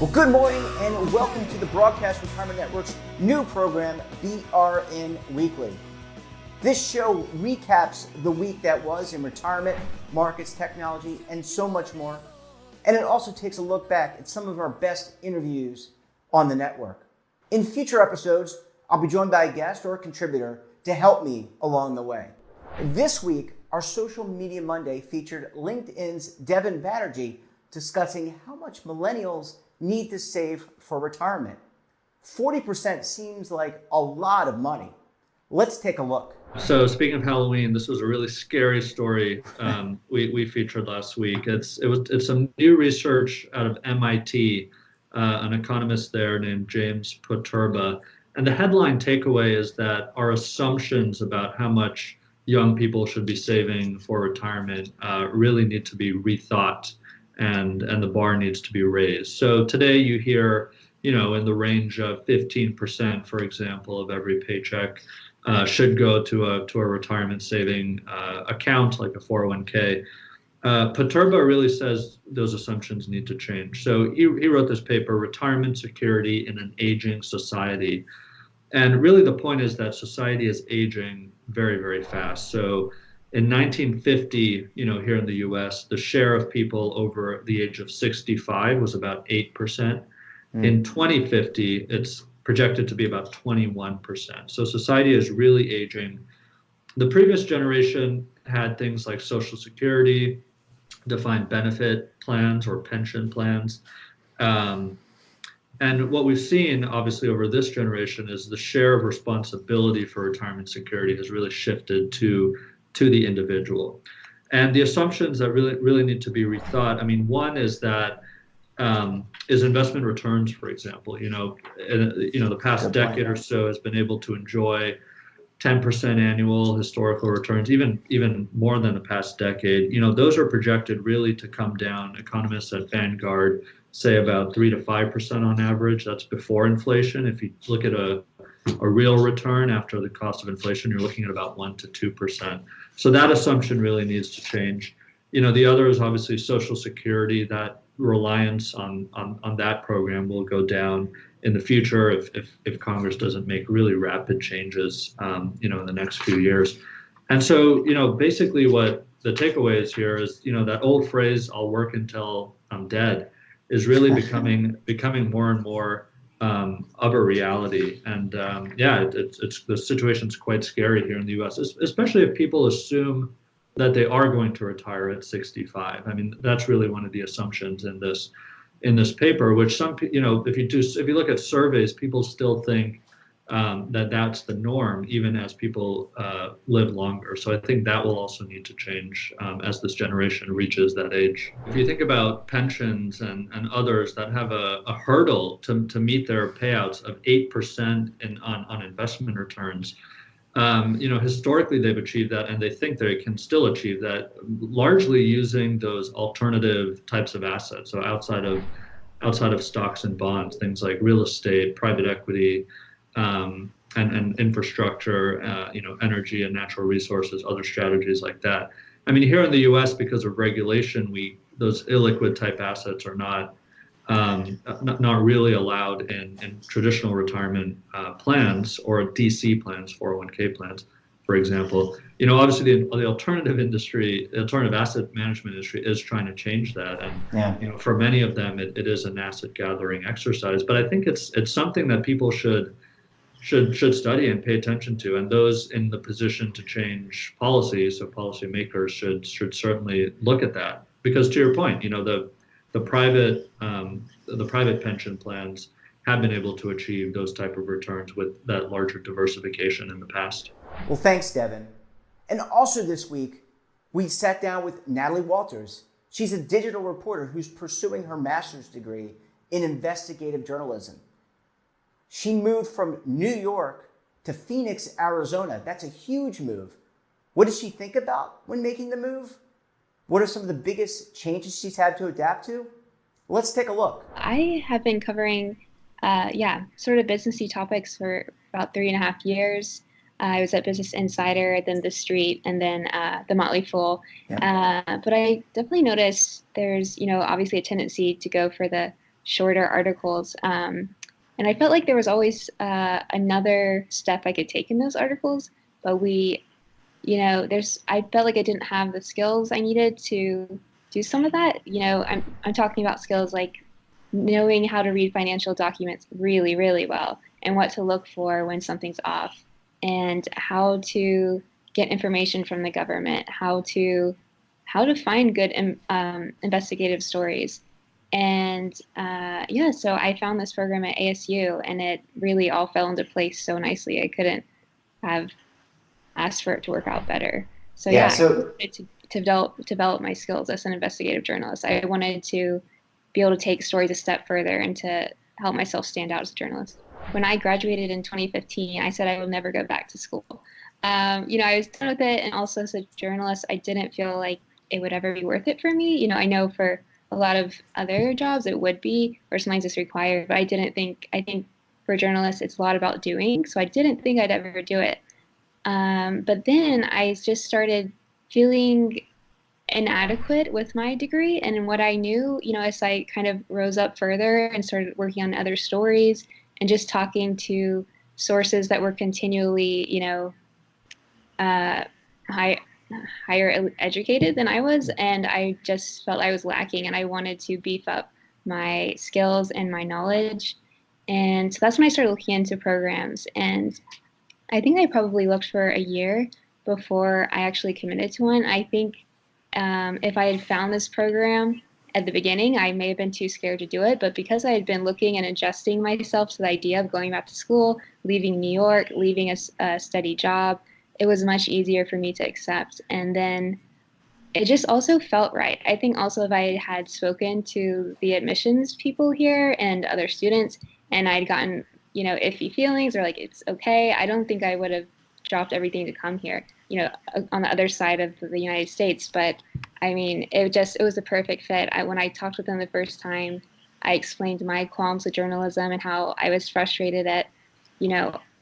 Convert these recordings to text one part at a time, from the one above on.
Well, good morning and welcome to the Broadcast Retirement Network's new program, BRN Weekly. This show recaps the week that was in retirement, markets, technology, and so much more. And it also takes a look back at some of our best interviews on the network. In future episodes, I'll be joined by a guest or a contributor to help me along the way. This week, our Social Media Monday featured LinkedIn's Devin Banerjee discussing how much millennials need to save for retirement. 40% seems like a lot of money. Let's take a look. So speaking of Halloween, this was a really scary story we featured last week. It's some new research out of MIT, an economist there named James Poturba. And the headline takeaway is that our assumptions about how much young people should be saving for retirement really need to be rethought, and the bar needs to be raised. So today you hear, in the range of 15%, for example, of every paycheck should go to a retirement saving account like a 401k. Poturba really says those assumptions need to change. So he wrote this paper, Retirement Security in an Aging Society. And really the point is that society is aging very, very fast. So in 1950, here in the US, the share of people over the age of 65 was about 8%. In 2050, it's projected to be about 21%. So society is really aging. The previous generation had things like Social Security, defined benefit plans or pension plans. And what we've seen, obviously, over this generation is the share of responsibility for retirement security has really shifted to the individual. And the assumptions that really need to be rethought, one is that is investment returns, for example. The past decade or so has been able to enjoy 10% annual historical returns, even more than the past decade. Those are projected really to come down. Economists at Vanguard say about 3 to 5% on average. That's before inflation. If you look at a real return after the cost of inflation, you're looking at about 1 to 2%. So that assumption really needs to change. The other is obviously Social Security. That reliance on that program will go down in the future if Congress doesn't make really rapid changes, in the next few years. And so, basically what the takeaway is here is, that old phrase, "I'll work until I'm dead," is really becoming more and more of a reality. And it's the situation's quite scary here in the U.S., especially if people assume that they are going to retire at 65. That's really one of the assumptions in this paper, which some, if you look at surveys, people still think that that's the norm, even as people live longer. So I think that will also need to change as this generation reaches that age. If you think about pensions and others that have a hurdle to meet their payouts of 8% on investment returns, historically they've achieved that, and they think they can still achieve that largely using those alternative types of assets. So outside of stocks and bonds, things like real estate, private equity, and infrastructure, energy and natural resources, other strategies like that. Here in the U.S., because of regulation, those illiquid type assets are not really allowed in traditional retirement plans or DC plans, 401k plans, for example. Obviously the alternative asset management industry is trying to change that. And, for many of them, it is an asset gathering exercise. But I think it's something that people should study and pay attention to. And those in the position to change policies, so policymakers should certainly look at that. Because to your point, the private pension plans have been able to achieve those type of returns with that larger diversification in the past. Well, thanks, Devin. And also this week, we sat down with Natalie Walters. She's a digital reporter who's pursuing her master's degree in investigative journalism. She moved from New York to Phoenix, Arizona. That's a huge move. What did she think about when making the move? What are some of the biggest changes she's had to adapt to? Let's take a look. I have been covering, sort of businessy topics for about 3.5 years. I was at Business Insider, then The Street, and then The Motley Fool. Yeah. But I definitely noticed there's, obviously a tendency to go for the shorter articles. And I felt like there was always another step I could take in those articles, but I felt like I didn't have the skills I needed to do some of that. I'm talking about skills like knowing how to read financial documents really, really well and what to look for when something's off and how to get information from the government, how to find good investigative stories. And so I found this program at ASU, and it really all fell into place so nicely. I couldn't have asked for it to work out better. So I wanted to develop my skills as an investigative journalist. I wanted to be able to take stories a step further and to help myself stand out as a journalist. When I graduated in 2015, I said I will never go back to school. I was done with it, and also as a journalist, I didn't feel like it would ever be worth it for me. I know for a lot of other jobs it would be, or sometimes it's required, but I think for journalists it's a lot about doing, so I didn't think I'd ever do it. But then I just started feeling inadequate with my degree and in what I knew, as I kind of rose up further and started working on other stories and just talking to sources that were continually, higher educated than I was. And I just felt I was lacking, and I wanted to beef up my skills and my knowledge. And so that's when I started looking into programs. And I think I probably looked for a year before I actually committed to one. I think if I had found this program at the beginning, I may have been too scared to do it. But because I had been looking and adjusting myself to the idea of going back to school, leaving New York, leaving a steady job, it was much easier for me to accept. And then it just also felt right. I think also if I had spoken to the admissions people here and other students, and I'd gotten, iffy feelings or like, it's okay, I don't think I would have dropped everything to come here, on the other side of the United States. But I mean, it was a perfect fit. When I talked with them the first time, I explained my qualms with journalism and how I was frustrated at,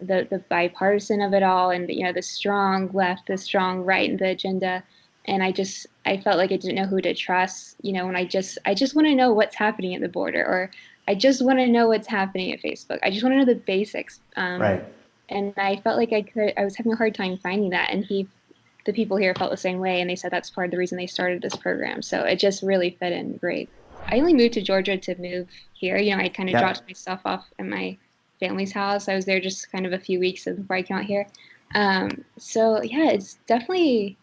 the bipartisan of it all, and the strong left, the strong right, and the agenda. And I felt like I didn't know who to trust. When I just want to know what's happening at the border, or I just want to know what's happening at Facebook. I just want to know the basics. Right. And I felt like I was having a hard time finding that. And the people here felt the same way, and they said that's part of the reason they started this program. So it just really fit in great. I only moved to Georgia to move here. I kind of dropped my stuff off at my family's house. I was there just kind of a few weeks before I came out here. It's definitely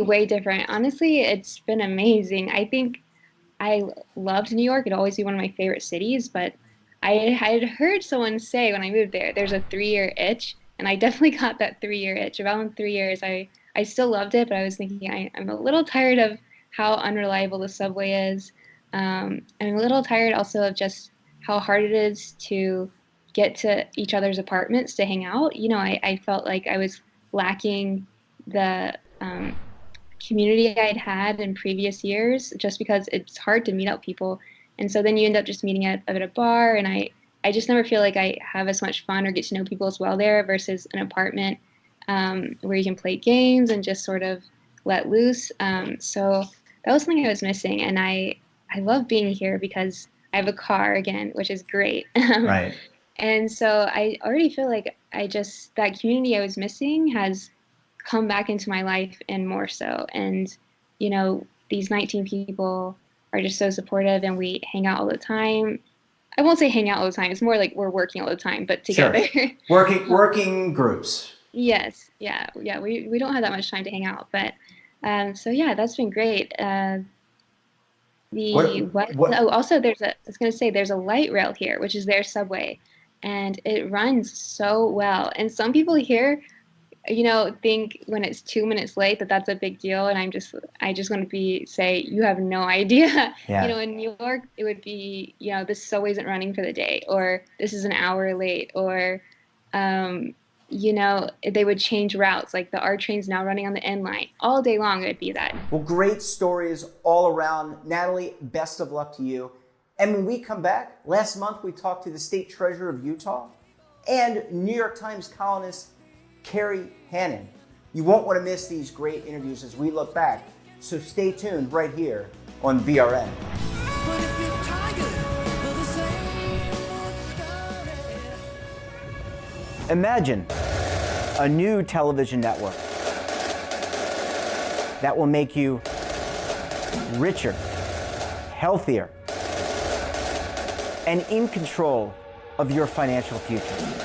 way different. Honestly, it's been amazing. I think I loved New York. It'd always be one of my favorite cities, but I had heard someone say when I moved there's a 3-year itch, and I definitely got that 3-year itch. About 3 years, I still loved it, but I was thinking I'm a little tired of how unreliable the subway is. I'm a little tired also of just how hard it is to get to each other's apartments to hang out. I felt like I was lacking the community I'd had in previous years, just because it's hard to meet up people. And so then you end up just meeting at a bar, and I just never feel like I have as much fun or get to know people as well there versus an apartment where you can play games and just sort of let loose. So that was something I was missing, and I love being here because I have a car again, which is great. Right. And so I already feel like that community I was missing has come back into my life and more so. And, these 19 people are just so supportive, and we hang out all the time. I won't say hang out all the time. It's more like we're working all the time, but together. Sure. Working groups. Yes. Yeah. We don't have that much time to hang out, but that's been great. Also there's a light rail here, which is their subway, and it runs so well. And some people here, think when it's 2 minutes late that's a big deal, and I just want to say you have no idea. Yeah. In New York it would be this subway isn't running for the day, or this is an hour late, or they would change routes, like the R train's now running on the N line all day long. It would be that. Well, great stories all around. Natalie, best of luck to you. And when we come back, last month we talked to the state treasurer of Utah and New York Times columnist Carrie Hannon. You won't want to miss these great interviews as we look back. So stay tuned right here on BRN. But if you're tired Imagine a new television network that will make you richer, healthier, and in control of your financial future.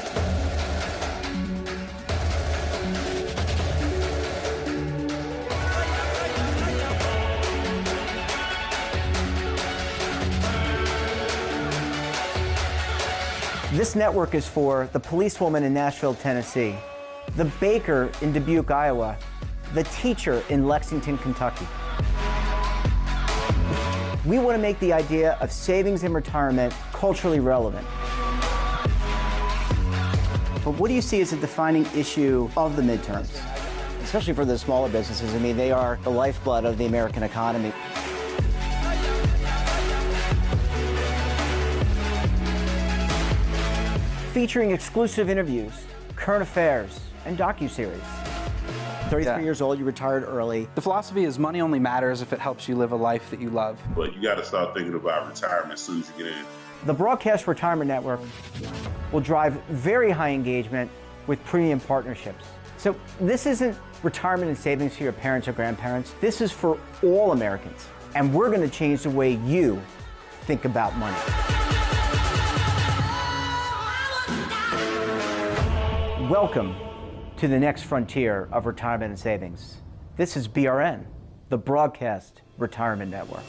This network is for the policewoman in Nashville, Tennessee, the baker in Dubuque, Iowa, the teacher in Lexington, Kentucky. We want to make the idea of savings and retirement culturally relevant. But what do you see as a defining issue of the midterms? Especially for the smaller businesses. I mean, they are the lifeblood of the American economy. Featuring exclusive interviews, current affairs, and docuseries. 33 years old, you retired early. The philosophy is money only matters if it helps you live a life that you love. But you got to start thinking about retirement as soon as you get in. The Broadcast Retirement Network will drive very high engagement with premium partnerships. So this isn't retirement and savings for your parents or grandparents. This is for all Americans. And we're going to change the way you think about money. Welcome to the next frontier of retirement and savings. This is BRN, the Broadcast Retirement Network.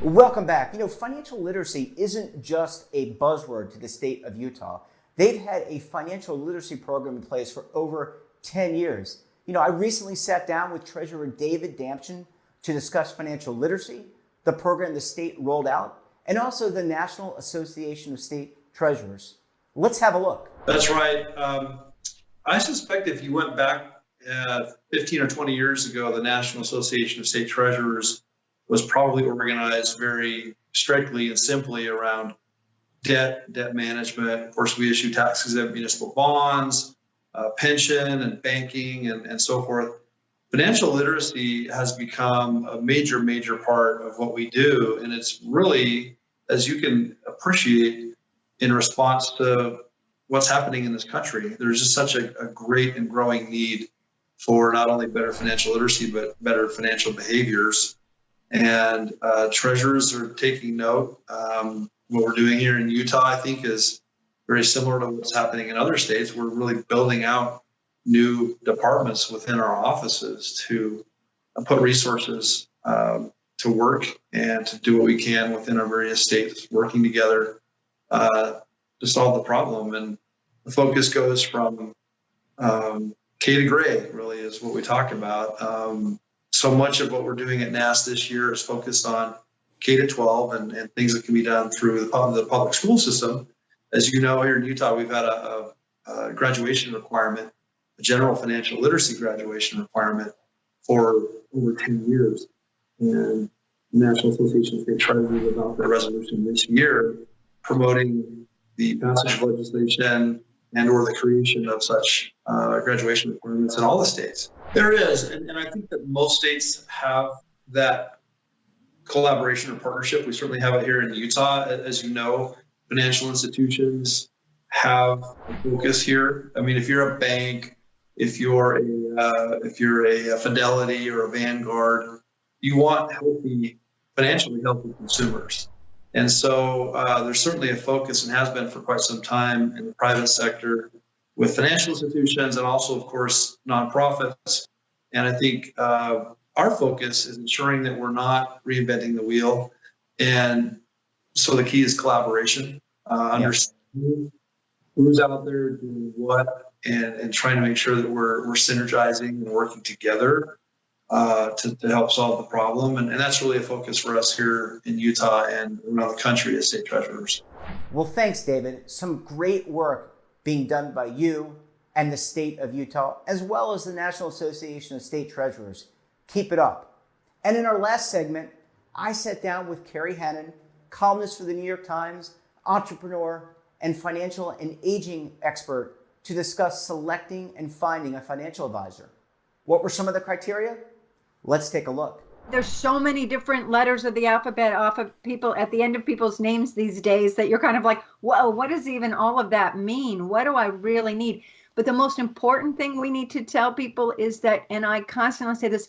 Welcome back. You know, financial literacy isn't just a buzzword to the state of Utah. They've had a financial literacy program in place for over 10 years. You know, I recently sat down with Treasurer David Dampton to discuss financial literacy, the program the state rolled out, and also the National Association of State Treasurers. Let's have a look. That's right. I suspect if you went back 15 or 20 years ago, the National Association of State Treasurers was probably organized very strictly and simply around debt management. Of course, we issue tax-exempt municipal bonds, pension and banking and so forth. Financial literacy has become a major part of what we do. And it's really, as you can appreciate, in response to what's happening in this country. There's just such a great and growing need for not only better financial literacy, but better financial behaviors. And treasurers are taking note. What we're doing here in Utah, I think, is very similar to what's happening in other states. We're really building out new departments within our offices to put resources to work and to do what we can within our various states, working together to solve the problem. And the focus goes from K to gray, really, is what we talk about. So much of what we're doing at NAS this year is focused on K to 12 and things that can be done through the public school system. As you know, here in Utah, we've had a graduation requirement, a general financial literacy graduation requirement for over 10 years. And the National Association of State Treasurers adopted a resolution this year promoting the passage of legislation and or the creation of such graduation requirements in all the states. There is, and I think that most states have that collaboration or partnership. We certainly have it here in Utah. As you know, financial institutions have a focus here. I mean, if you're a bank, if you're a Fidelity or a Vanguard, you want financially healthy consumers. And so there's certainly a focus and has been for quite some time in the private sector with financial institutions and also, of course, nonprofits. And I think our focus is ensuring that we're not reinventing the wheel. And so the key is collaboration, understanding who's out there doing what and trying to make sure that we're synergizing and working together to help solve the problem. And that's really a focus for us here in Utah and around the country as state treasurers. Well, thanks, David. Some great work being done by you and the state of Utah, as well as the National Association of State Treasurers. Keep it up. And in our last segment, I sat down with Carrie Hannon, columnist for the New York Times, entrepreneur, and financial and aging expert, to discuss selecting and finding a financial advisor. What were some of the criteria? Let's take a look. there's so many different letters of the alphabet off of people at the end of people's names these days that you're kind of like, whoa, what does even all of that mean? What do I really need? But the most important thing we need to tell people is that, and I constantly say this,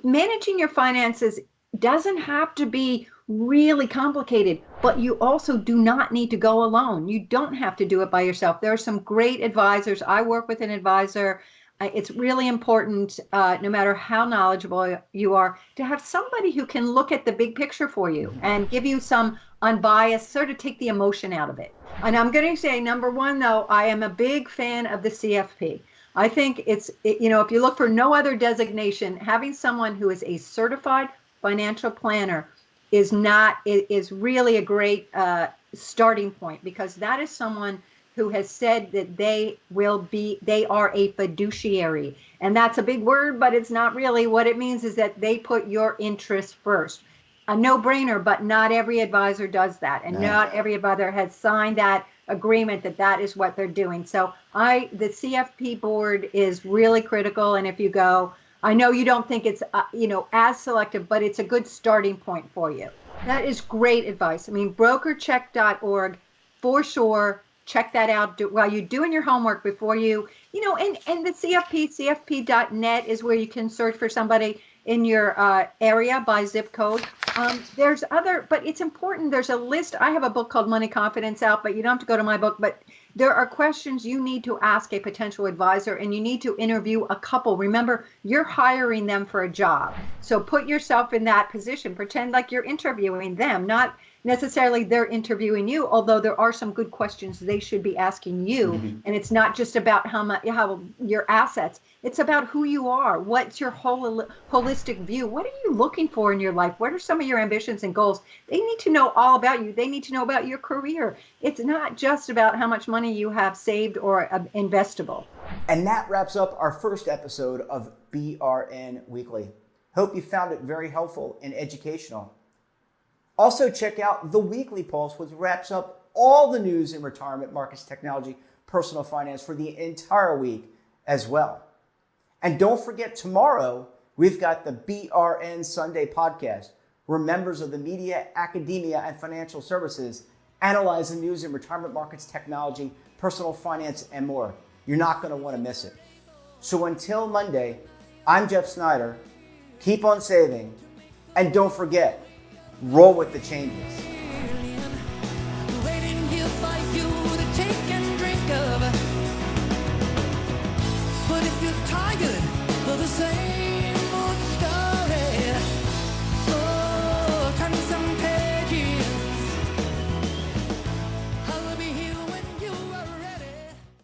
managing your finances doesn't have to be really complicated, but you also do not need to go alone. You don't have to do it by yourself. There are some great advisors. I work with an advisor. It's really important, no matter how knowledgeable you are, to have somebody who can look at the big picture for you and give you some unbiased, sort of take the emotion out of it. And I'm going to say, number one, though, I am a big fan of the CFP. I think if you look for no other designation, having someone who is a certified financial planner is really a great starting point, because that is someone who has said that they are a fiduciary. And that's a big word, but it's not really. What it means is that they put your interests first. A no-brainer, but not every advisor does that. And not every advisor has signed that agreement that is what they're doing. So the CFP board is really critical. And if you go, I know you don't think it's, as selective, but it's a good starting point for you. That is great advice. I mean, brokercheck.org for sure. Check that out while you're doing your homework before you, and the cfp.net is where you can search for somebody in your area by zip code. But it's important. There's a list. I have a book called Money Confidence out, but you don't have to go to my book. But there are questions you need to ask a potential advisor, and you need to interview a couple. Remember, you're hiring them for a job. So put yourself in that position. Pretend like you're interviewing them, not necessarily they're interviewing you, although there are some good questions they should be asking you. And it's not just about how your assets. It's about who you are. What's your holistic view? What are you looking for in your life? What are some of your ambitions and goals? They need to know all about you. They need to know about your career. It's not just about how much money you have saved or investable. And that wraps up our first episode of BRN Weekly. Hope you found it very helpful and educational. Also, check out the Weekly Pulse, which wraps up all the news in retirement, markets, technology, personal finance for the entire week as well. And don't forget, tomorrow, we've got the BRN Sunday podcast, where members of the media, academia, and financial services analyze the news in retirement, markets, technology, personal finance, and more. You're not going to want to miss it. So until Monday, I'm Jeff Snyder. Keep on saving. And don't forget, roll with the changes. Waiting here for you to take and drink of. But if you're tired of the same